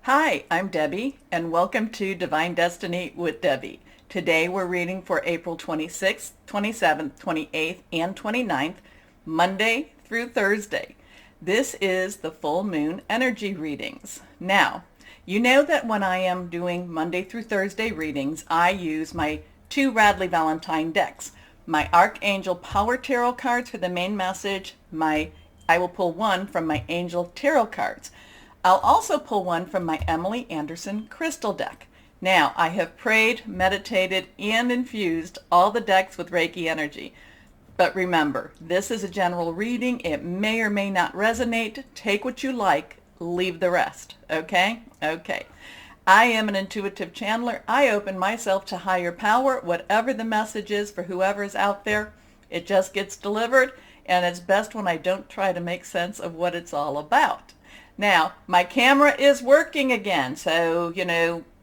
Hi, I'm Debbie, and welcome to Divine Destiny with Debbie. Today we're reading for April 26th, 27th, 28th, and 29th, Monday through Thursday. This is the full moon energy readings. Now, you know that when I am doing Monday through Thursday readings, I use my two Radley Valentine decks. My Archangel Power Tarot cards for the main message. I will pull one from my Angel Tarot cards. I'll also pull one from my Emily Anderson crystal deck. Now, I have prayed, meditated, and infused all the decks with Reiki energy. But remember, this is a general reading. It may or may not resonate. Take what you like, leave the rest. Okay? Okay. I am an intuitive channeler. I open myself to higher power, whatever the message is for whoever is out there. It just gets delivered, and it's best when I don't try to make sense of what it's all about. Now, my camera is working again, so,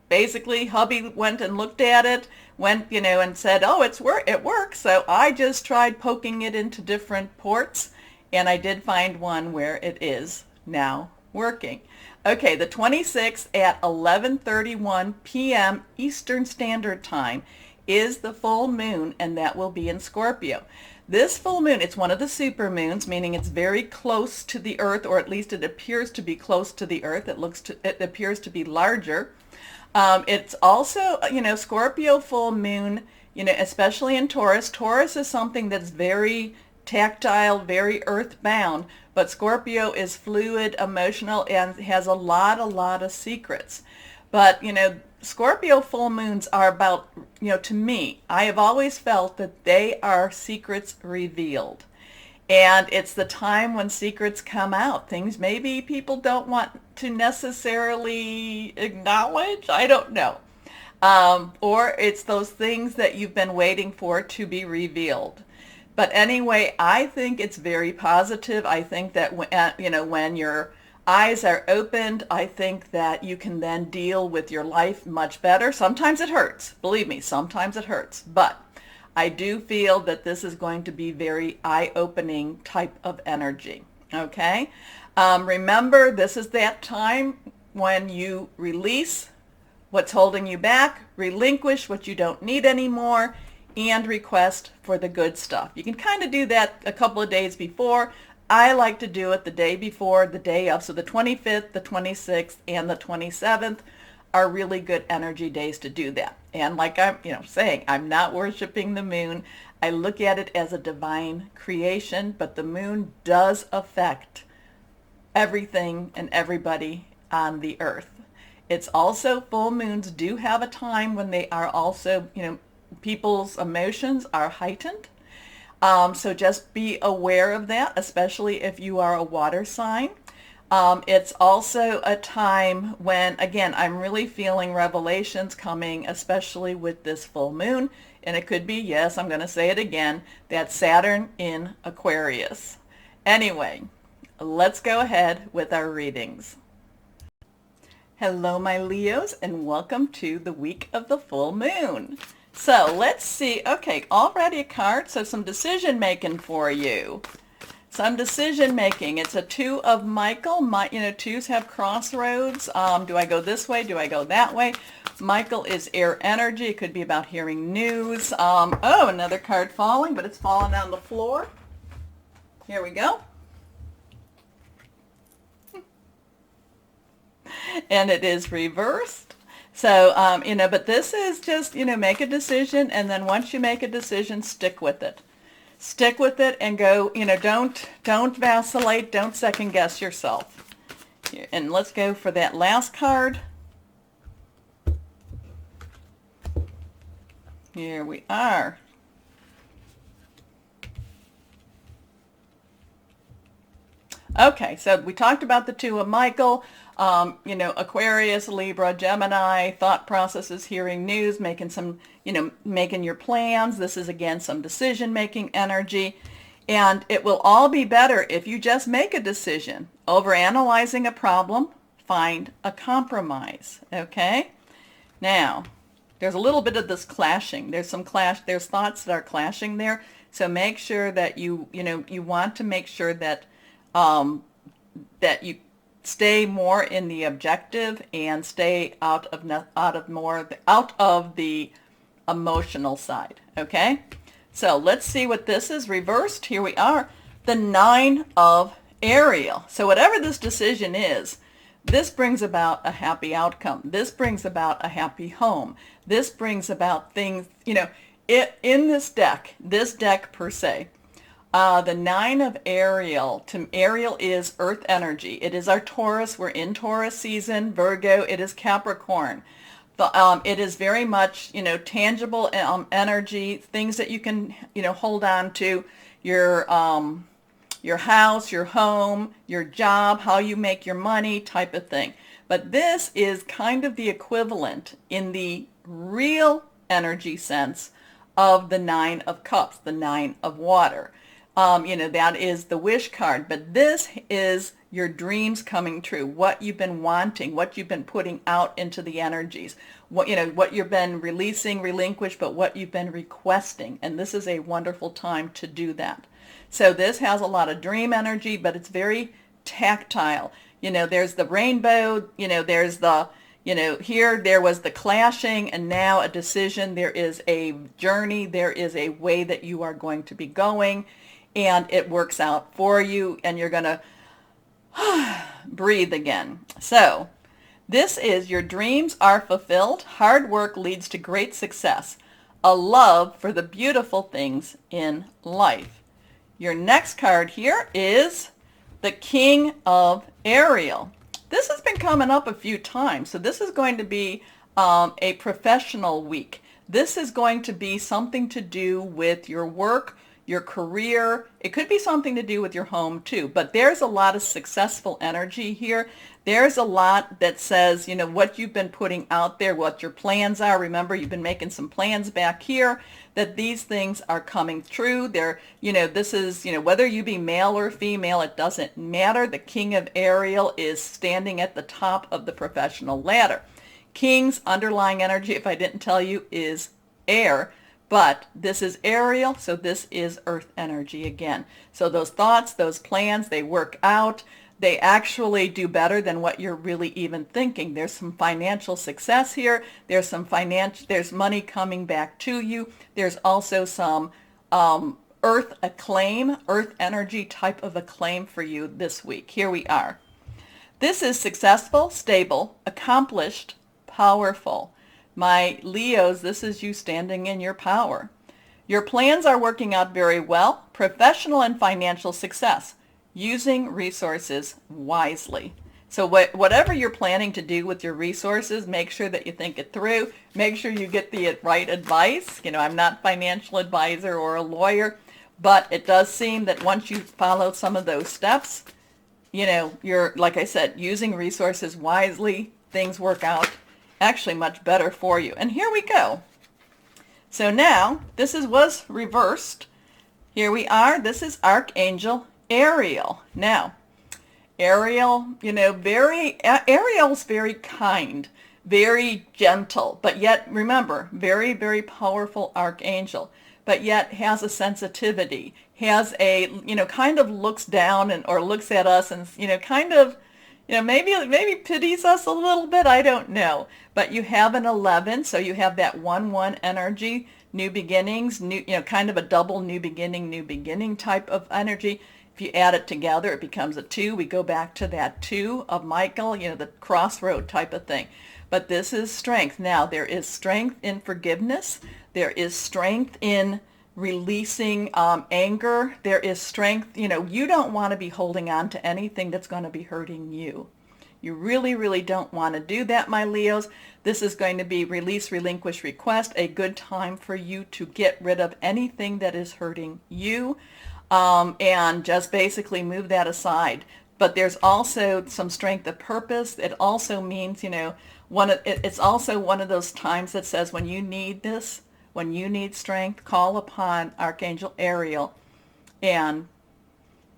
basically hubby went and looked at it, and said, oh, it works. So I just tried poking it into different ports, and I did find one where it is now working. Okay, the 26th at 11:31 p.m. Eastern Standard Time is the full moon, and that will be in Scorpio. This full moon, it's one of the super moons, meaning it's very close to the Earth, or at least it appears to be close to the Earth. It appears to be larger. It's also, Scorpio full moon, especially in Taurus. Taurus is something that's very tactile, very earthbound, but Scorpio is fluid, emotional, and has a lot of secrets. But, Scorpio full moons are about, to me, I have always felt that they are secrets revealed. And it's the time when secrets come out. Things maybe people don't want to necessarily acknowledge. I don't know. Or it's those things that you've been waiting for to be revealed. But anyway, I think it's very positive. I think that, when your eyes are opened, I think that you can then deal with your life much better. Sometimes it hurts. Believe me, sometimes it hurts. But I do feel that this is going to be very eye-opening type of energy. Okay? Remember, this is that time when you release what's holding you back, relinquish what you don't need anymore, and request for the good stuff. You can kind of do that a couple of days before. I like to do it the day before, the day of. So the 25th, the 26th, and the 27th are really good energy days to do that. And like I'm, saying, I'm not worshiping the moon. I look at it as a divine creation, but the moon does affect everything and everybody on the earth. It's also, full moons do have a time when they are also, people's emotions are heightened. So just be aware of that, especially if you are a water sign. It's also a time when, again, I'm really feeling revelations coming, especially with this full moon. And it could be, yes, I'm going to say it again, that Saturn in Aquarius. Anyway, let's go ahead with our readings. Hello, my Leos, and welcome to the week of the full moon. So let's see. Okay, already a card. So some decision making for you. Some decision making. It's a two of Michael. Twos have crossroads. Do I go this way? Do I go that way? Michael is air energy. It could be about hearing news. Oh, another card falling, but it's falling on the floor. Here we go. And it is reversed. So, but this is just, make a decision, and then once you make a decision, stick with it. Stick with it and go, don't vacillate, don't second guess yourself. And let's go for that last card. Here we are. Okay, so we talked about the two of Michael. Aquarius, Libra, Gemini, thought processes, hearing news, making some, making your plans. This is, again, some decision-making energy. And it will all be better if you just make a decision. Overanalyzing a problem, find a compromise, okay? Now, there's a little bit of this clashing. There's thoughts that are clashing there. So make sure that you want to make sure that, that you stay more in the objective and stay out of the emotional side. Okay, so let's see what this is reversed. Here we are, the 9 of Ariel. So whatever this decision is, this brings about a happy outcome. This brings about a happy home. This brings about things, in this deck per se. The 9 of Ariel, Ariel is earth energy. It is our Taurus. We're in Taurus season. Virgo, it is Capricorn. It is very much, tangible energy, things that you can, hold on to, your house, your home, your job, how you make your money type of thing. But this is kind of the equivalent in the real energy sense of the 9 of Cups, the 9 of water. That is the wish card, but this is your dreams coming true, what you've been wanting, what you've been putting out into the energies, what you've been releasing, relinquished, but what you've been requesting. And this is a wonderful time to do that. So this has a lot of dream energy, but it's very tactile. There's the rainbow, there's the, here there was the clashing and now a decision. There is a journey. There is a way that you are going to be going, and it works out for you, and you're going to breathe again. So this is your dreams are fulfilled. Hard work leads to great success. A love for the beautiful things in life. Your next card here is the King of Ariel. This has been coming up a few times. So this is going to be a professional week. This is going to be something to do with your work, your career. It could be something to do with your home too, but there's a lot of successful energy here. There's a lot that says, what you've been putting out there, what your plans are. Remember, you've been making some plans back here, that these things are coming true. They're, this is, whether you be male or female, it doesn't matter. The King of Ariel is standing at the top of the professional ladder. King's underlying energy, if I didn't tell you, is air. But this is Ariel, so this is earth energy again. So those thoughts, those plans, they work out. They actually do better than what you're really even thinking. There's some financial success here. There's money coming back to you. There's also some earth acclaim, earth energy type of acclaim for you this week. Here we are. This is successful, stable, accomplished, powerful. My Leos, this is you standing in your power. Your plans are working out very well. Professional and financial success. Using resources wisely. So whatever you're planning to do with your resources, make sure that you think it through. Make sure you get the right advice. I'm not a financial advisor or a lawyer, but it does seem that once you follow some of those steps, you're, like I said, using resources wisely, things work out actually much better for you. And here we go. So now this was reversed. Here we are. This is Archangel Ariel. Now, Ariel, Ariel's very kind, very gentle, but yet remember, very, very powerful archangel, but yet has a sensitivity, has a, kind of looks down or looks at us and, kind of, maybe pities us a little bit. I don't know. But you have an 11, so you have that 1-1 energy, new beginnings, kind of a double new beginning type of energy. If you add it together, it becomes a 2. We go back to that 2 of Michael, the crossroad type of thing. But this is strength. Now, there is strength in forgiveness. There is strength in releasing anger. There is strength. You don't want to be holding on to anything that's going to be hurting you. You really, really don't want to do that, my Leos. This is going to be release, relinquish, request, a good time for you to get rid of anything that is hurting you. And just basically move that aside. But there's also some strength of purpose. It also means, it's also one of those times that says when you need this, when you need strength, call upon Archangel Ariel. And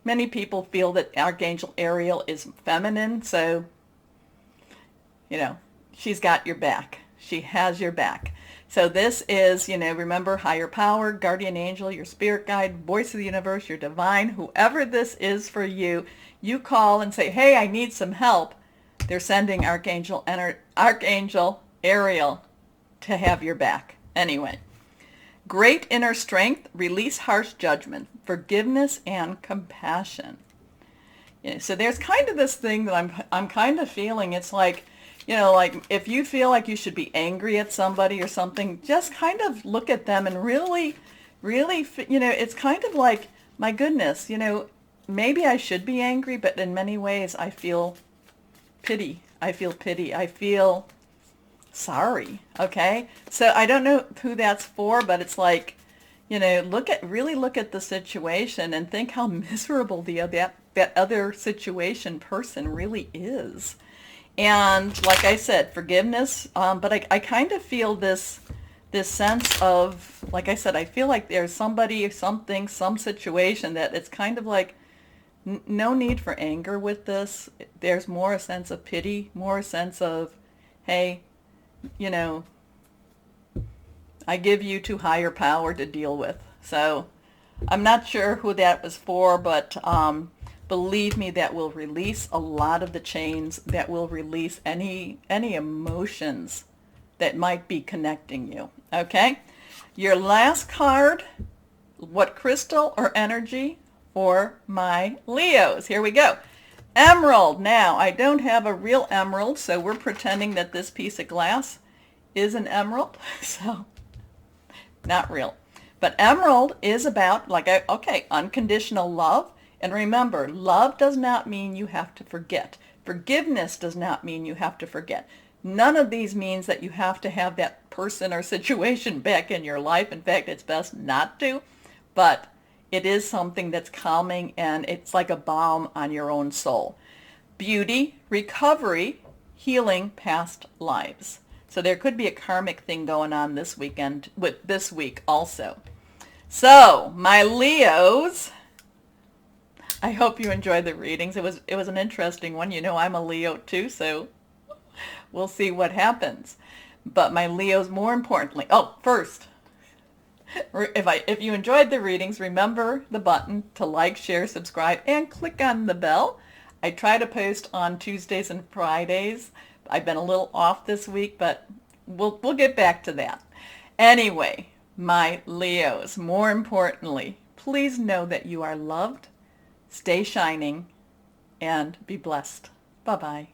many people feel that Archangel Ariel is feminine, so, she's got your back. She has your back. So this is, remember, higher power, guardian angel, your spirit guide, voice of the universe, your divine, whoever this is for you, you call and say, hey, I need some help. They're sending Archangel Ariel to have your back. Anyway, great inner strength, release harsh judgment, forgiveness and compassion. So there's kind of this thing that I'm kind of feeling. It's like, like if you feel like you should be angry at somebody or something, just kind of look at them and really, really, it's kind of like, my goodness, maybe I should be angry, but in many ways I feel pity. I feel sorry. Okay. So I don't know who that's for, but it's like, really look at the situation and think how miserable that other situation person really is. And like I said, forgiveness, but I kind of feel this sense of, like I said, I feel like there's somebody, something, some situation that it's kind of like, no need for anger with this. There's more a sense of pity, more a sense of, hey, I give you to higher power to deal with. So I'm not sure who that was for, but believe me, that will release a lot of the chains, that will release any emotions that might be connecting you. Okay? Your last card, what crystal or energy for my Leos? Here we go. Emerald. Now, I don't have a real emerald, so we're pretending that this piece of glass is an emerald. So, not real. But emerald is about, unconditional love. And remember, love does not mean you have to forget. Forgiveness does not mean you have to forget. None of these means that you have to have that person or situation back in your life. In fact, it's best not to. But it is something that's calming, and it's like a balm on your own soul. Beauty, recovery, healing past lives. So there could be a karmic thing going on this week also. So, my Leos, I hope you enjoyed the readings. It was an interesting one. I'm a Leo too, so we'll see what happens. But my Leos, more importantly, first, if you enjoyed the readings, remember the button to like, share, subscribe, and click on the bell. I try to post on Tuesdays and Fridays. I've been a little off this week, but we'll get back to that. Anyway, my Leos, more importantly, please know that you are loved. Stay shining and be blessed. Bye-bye.